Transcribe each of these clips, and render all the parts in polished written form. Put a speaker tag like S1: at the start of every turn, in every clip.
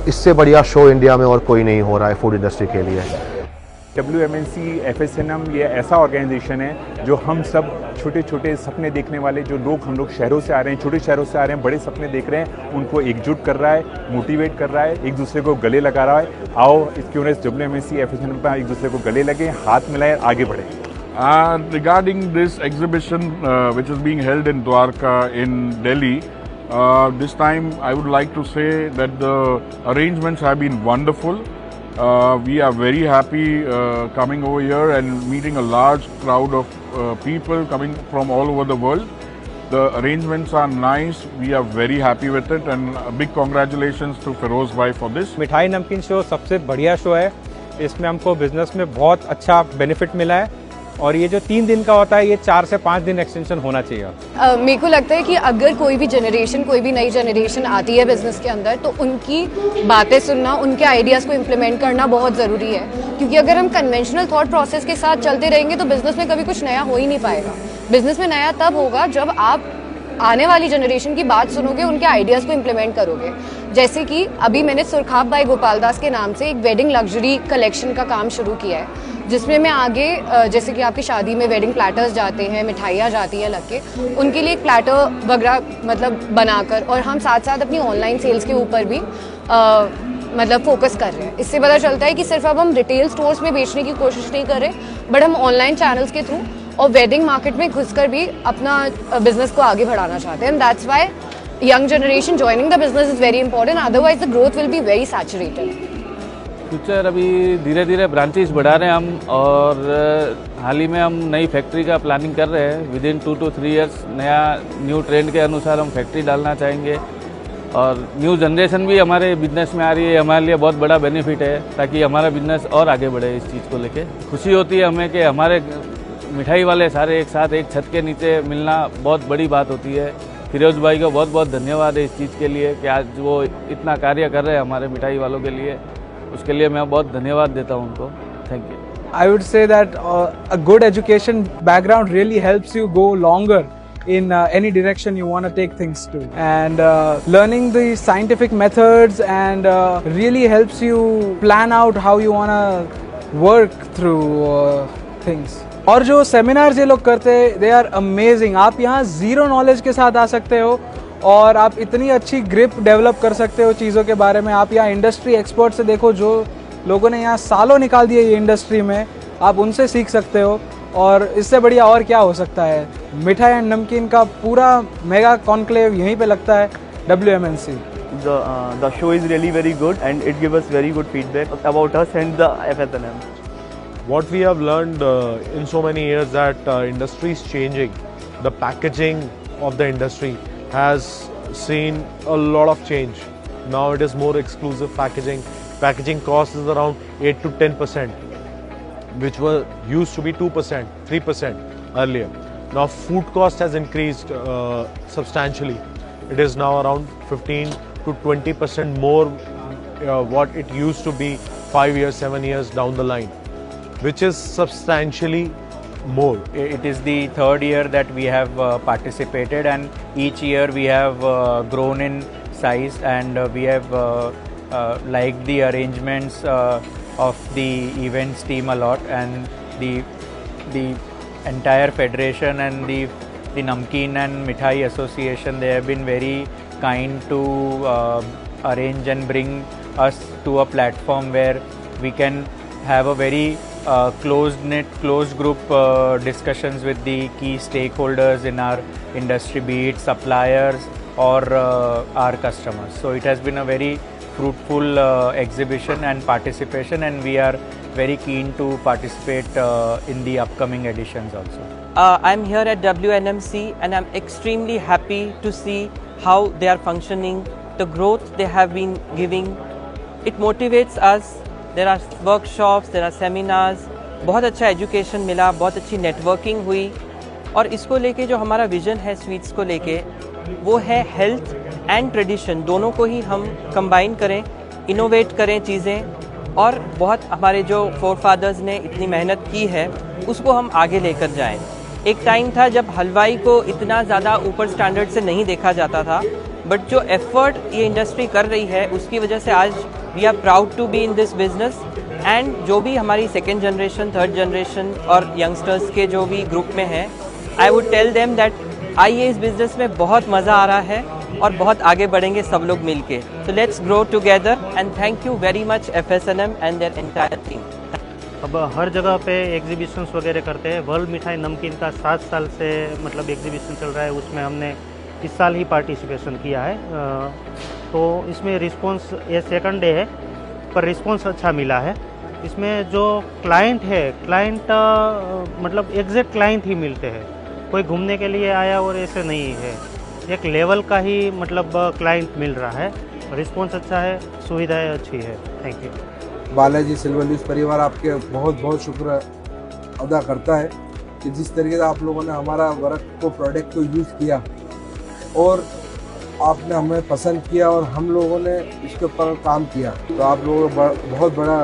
S1: और इससे बढ़िया शो इंडिया में और कोई नहीं हो रहा है फूड इंडस्ट्री के लिए।
S2: WMNC FSNM ये ऐसा ऑर्गेनाइजेशन है जो हम सब छोटे छोटे सपने देखने वाले जो लोग हम लोग शहरों से आ रहे हैं, छोटे शहरों से आ रहे हैं, बड़े सपने देख रहे हैं, उनको एकजुट कर रहा है, मोटिवेट कर रहा है, एक दूसरे को गले लगा रहा है। आओ क्यों ना WMNC FSNM पर एक दूसरे को गले लगे, हाथ मिलाएं, आगे बढ़े।
S3: Regarding this exhibition which is being held in Dwarka in Delhi, this time I would like to say that the arrangements have been wonderful. We are very happy coming over here and meeting a large crowd of people coming from all over the world. The arrangements are nice. We are very happy with it and a big congratulations to Feroz bhai for this.
S4: मिठाई नमकीन show सबसे बढ़िया show है। इसमें हमको business में बहुत अच्छा बेनिफिट मिला है और ये जो 3 दिन का होता है ये 4 से 5 दिन एक्सटेंशन होना चाहिए।
S5: मेरे को लगता है कि अगर कोई भी जनरेशन, कोई भी नई जनरेशन आती है बिजनेस के अंदर तो उनकी बातें सुनना, उनके आइडियाज़ को इम्प्लीमेंट करना बहुत ज़रूरी है, क्योंकि अगर हम कन्वेंशनल थॉट प्रोसेस के साथ चलते रहेंगे तो बिजनेस में कभी कुछ नया हो ही नहीं पाएगा। बिजनेस में नया तब होगा जब आप आने वाली जनरेशन की बात सुनोगे, उनके आइडियाज़ को इम्प्लीमेंट करोगे। जैसे कि अभी मैंने सुरखाब भाई गोपाल दास के नाम से एक वेडिंग लग्जरी कलेक्शन का काम शुरू किया है, जिसमें मैं आगे जैसे कि आपकी शादी में वेडिंग प्लेटर्स जाते हैं, मिठाइयाँ जाती हैं लग के, उनके लिए एक प्लेटर वगैरह मतलब बनाकर, और हम साथ साथ अपनी ऑनलाइन सेल्स के ऊपर भी मतलब फोकस कर रहे हैं। इससे पता चलता है कि सिर्फ अब हम रिटेल स्टोर्स में बेचने की कोशिश नहीं कर रहे, बट हम ऑनलाइन चैनल्स के थ्रू और वेडिंग मार्केट में घुसकर भी अपना बिजनेस को आगे बढ़ाना चाहते हैं। And that's why young generation joining the business is very important, otherwise the growth will be very saturated.
S6: Future अभी धीरे धीरे ब्रांचेस बढ़ा रहे हैं हम, और हाल ही में हम नई फैक्ट्री का प्लानिंग कर रहे हैं। With in 2 to 3 years new trend के अनुसार हम फैक्ट्री डालना चाहेंगे, और न्यू जनरेशन भी हमारे बिजनेस में आ रही है, हमारे लिए बहुत बड़ा बेनिफिट है, ताकि हमारा बिजनेस और आगे बढ़े। इस चीज़ को लेके खुशी होती है हमें कि हमारे मिठाई वाले सारे एक साथ एक छत के नीचे मिलना बहुत बड़ी बात होती है। फिरोज भाई को बहुत बहुत धन्यवाद है इस चीज़ के लिए कि आज वो इतना कार्य कर रहे हैं हमारे मिठाई वालों के लिए, उसके लिए मैं बहुत धन्यवाद देता हूँ उनको। Thank you.
S7: I would say that a good education background really helps you go longer in any direction you want to take things to, and learning the scientific methods and really helps you plan out how you want to work through things. और जो seminars ये लोग करते हैं they are amazing. आप यहाँ zero knowledge के साथ आ सकते हो और आप इतनी अच्छी ग्रिप डेवलप कर सकते हो चीज़ों के बारे में। आप यहाँ इंडस्ट्री एक्सपर्ट से देखो, जो लोगों ने यहाँ सालों निकाल दिए ये इंडस्ट्री में, आप उनसे सीख सकते हो। और इससे बढ़िया और क्या हो सकता है। मिठाई एंड नमकीन का पूरा मेगा कॉन्क्लेव यहीं पे लगता है WMNC।
S8: The show is really very good and it gives us very good feedback about us and the FSNM.
S9: What we have learned in so many years that industry is changing. The packaging of the industry has seen a lot of change. Now it is more exclusive packaging. Packaging cost is around 8 to 10%, which used to be 2%, 3% earlier. Now food cost has increased substantially. It is now around 15 to 20% more what it used to be 5 years, 7 years down the line, which is substantially more.
S10: It is the 3rd year that we have participated, and each year we have grown in size, and we have liked the arrangements of the events team a lot, and the entire federation and the Namkeen and Mithai Association, they have been very kind to arrange and bring us to a platform where we can have a very closed group discussions with the key stakeholders in our industry, be it suppliers or our customers. So it has been a very fruitful exhibition and participation, and we are very keen to participate in the upcoming editions also.
S11: I'm here at WNMC and I'm extremely happy to see how they are functioning, the growth they have been giving. It motivates us. There are workshops, there are seminars, बहुत अच्छा education मिला, बहुत अच्छी networking हुई। और इसको लेके जो हमारा विज़न है स्वीट्स को लेके, वो है हेल्थ एंड ट्रेडिशन दोनों को ही हम कंबाइन करें, इनोवेट करें चीज़ें, और बहुत हमारे जो फोरफादर्स ने इतनी मेहनत की है उसको हम आगे लेकर जाएं। एक टाइम था जब हलवाई को इतना ज़्यादा ऊपर स्टैंडर्ड से नहीं देखा जाता था, बट जो एफर्ट ये इंडस्ट्री कर रही है उसकी वजह से आज we are proud to be in this business. And जो भी हमारी सेकेंड जनरेशन, थर्ड जनरेशन और यंगस्टर्स के जो भी ग्रुप में है, I would tell them that आइए इस बिजनेस में बहुत मज़ा आ रहा है और बहुत आगे बढ़ेंगे सब लोग मिलके। So let's grow together and thank you very much FSNM and their entire team.
S12: अब हर जगह पे एग्जीबिशंस वगैरह करते हैं। वर्ल्ड मिठाई नमकीन का 7 साल से मतलब एग्जीबिशन चल रहा है, उसमें हमने इस साल ही पार्टिसिपेशन किया है। तो इसमें रिस्पॉन्स, ये सेकंड डे है पर रिस्पॉन्स अच्छा मिला है। इसमें जो क्लाइंट है, क्लाइंट मतलब एग्जैक्ट क्लाइंट ही मिलते हैं, कोई घूमने के लिए आया और ऐसे नहीं है, एक लेवल का ही मतलब क्लाइंट मिल रहा है। रिस्पॉन्स अच्छा है, सुविधाएं अच्छी है। Thank you.
S13: Balaji silver news परिवार आपके बहुत बहुत शुक्र अदा करता है कि जिस तरीके से आप लोगों ने हमारा वर्क को, प्रोडक्ट को यूज़ किया और आपने हमें पसंद किया और हम लोगों ने इसके ऊपर काम किया, तो आप लोगों का बहुत बड़ा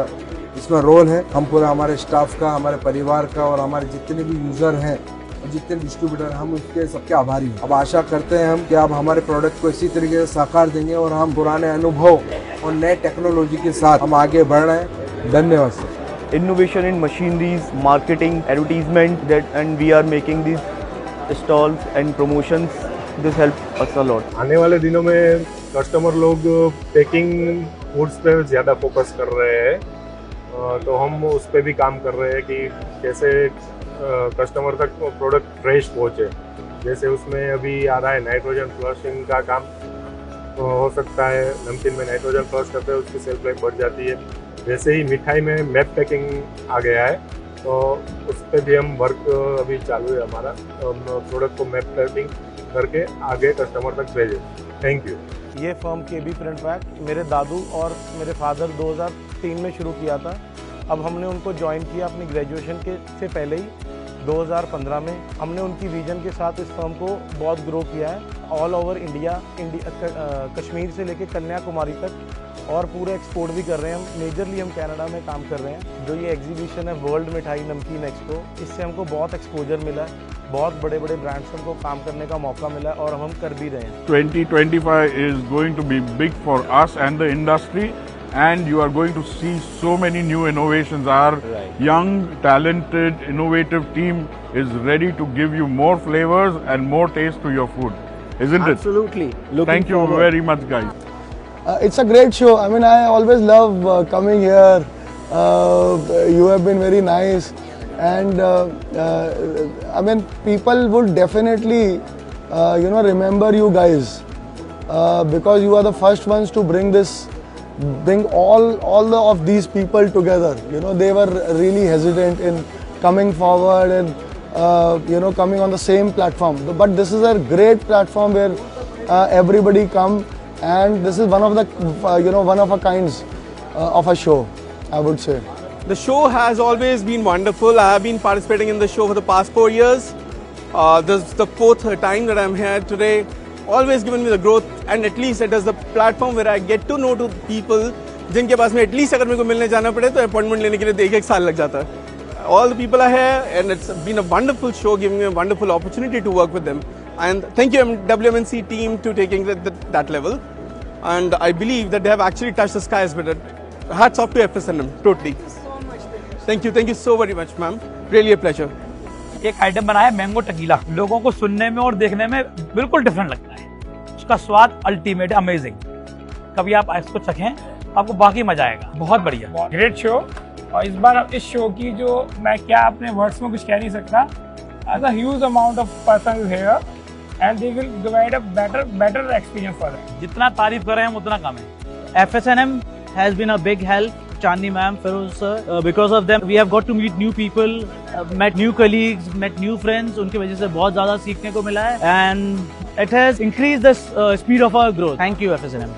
S13: इसमें रोल है। हम पूरा हमारे स्टाफ का, हमारे परिवार का और हमारे जितने भी यूज़र हैं और जितने डिस्ट्रीब्यूटर, हम उसके सबके आभारी हैं। अब आशा करते हैं हम कि आप हमारे प्रोडक्ट को इसी तरीके से साकार देंगे और हम पुराने अनुभव और नए टेक्नोलॉजी के साथ हम आगे बढ़ रहे हैं। धन्यवाद sir.
S8: Innovation in machineries, marketing, advertisement, that and we are making these stalls and promotions. This help us a lot.
S14: आने वाले दिनों में कस्टमर लोग पैकिंग फूड्स पे ज़्यादा फोकस कर रहे हैं, तो हम उस पर भी काम कर रहे हैं कि कैसे कस्टमर तक प्रोडक्ट फ्रेश पहुँचे। जैसे उसमें अभी आ रहा है नाइट्रोजन फ्लशिंग का काम, हो सकता है नमकीन में नाइट्रोजन फ्लश करते हैं उसकी सेल्फ लाइफ बढ़ जाती है। वैसे ही मिठाई में मैप पैकिंग आ गया है, तो उस पर भी हम वर्क अभी चालू है हमारा, प्रोडक्ट को मैप पैकिंग करके आगे कस्टमर तक भेजें। Thank you.
S9: ये फर्म KB प्रिंट पैक मेरे दादू और मेरे फादर 2003 में शुरू किया था। अब हमने उनको ज्वाइन किया अपनी ग्रेजुएशन के से पहले ही 2015 में। हमने उनकी विजन के साथ इस फर्म को बहुत ग्रो किया है। ऑल ओवर इंडिया, कश्मीर से लेकर कन्याकुमारी तक और पूरे एक्सपोर्ट भी कर रहे हैं हम। मेजरली हम कनाडा में काम कर रहे हैं। जो ये एग्जीबिशन है वर्ल्ड मिठाई नमकीन एक्सपो, इससे हमको बहुत एक्सपोजर मिला है, बहुत बड़े बड़े ब्रांड्स से हमको काम करने का मौका मिला है और हम कर भी रहे हैं।
S3: 2025 is going to be big for us and the industry, and you are going to see so many new innovations. Our young, talented, innovative team is ready to give you more flavors and more taste to your food, isn't it?
S15: Absolutely.
S3: Thank you very much, guys.
S15: It's a great show. I mean, I always love coming here. You have been very nice, and I mean, people would definitely, remember you guys because you are the first ones to bring all of these people together. You know, they were really hesitant in coming forward and coming on the same platform. But this is a great platform where everybody come. And this is one of the, one of a kinds of a show, I would say.
S16: The show has always been wonderful. I have been participating in the show for the past 4 years. This is the 4th time that I'm here today. Always given me the growth, and at least it is the platform where I get to know to people जिनके पास में at least अगर मेरे को मिलने जाना पड़े तो appointment लेने के लिए 1-1 साल लग जाता है. All the people are here, and it's been a wonderful show, giving me a wonderful opportunity to work with them. And thank you WMNC team to taking that level. And I believe that they have actually touched the skies with it. Hats off to FSNM, totally. Thank you so very much, ma'am. Really a pleasure.
S17: एक item बनाया है mango tequila, लोगों को सुनने में और देखने में बिल्कुल डिफरेंट लगता है. उसका स्वाद अल्टीमेट, अमेजिंग. कभी आप इसको चखें, आपको बाकी मजा आएगा. बहुत बढ़िया,
S18: ग्रेट शो. और इस बार इस शो की जो मैं क्या अपने वर्ड्स में कुछ कह नहीं सकता. As a huge amount of persons here, and they will provide a better experience for them.
S17: जितना तारीफ कर रहे हैं उतना कम है.
S19: FSNM has been a big help. Chandni ma'am, Feroz sir, because of them we have got to meet new people, met new colleagues, met new friends. उनकी वजह से बहुत ज़्यादा सीखने को मिला है, and it has increased the speed of our growth. Thank you FSNM.